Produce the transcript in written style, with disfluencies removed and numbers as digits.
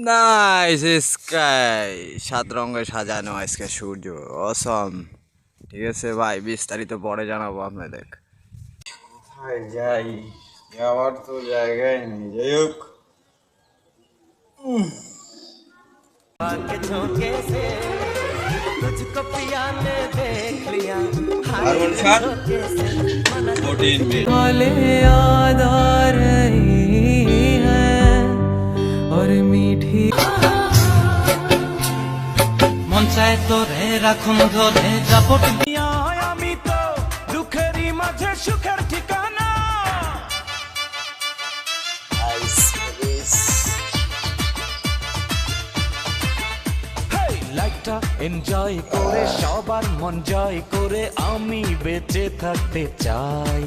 Nice sky, সাত রঙে সাজানো আজকে সূর্য, অসম। ঠিক আছে ভাই, বিস্তারিত পরে জানাবো আপনাদের। কোথায় যাই, যাওয়ার তো জায়গায় নেই, যাই হোক। हार्मोन शॉट 14 में याद आ रही है और मीठी মন চায় তোরে রাখুন ধরে জাপট আমি তো দুঃখেরই মাঝে সুখের ঠিকানা লাইফটা এনজয় করে সবার মন জয় করে আমি বেঁচে থাকতে চাই।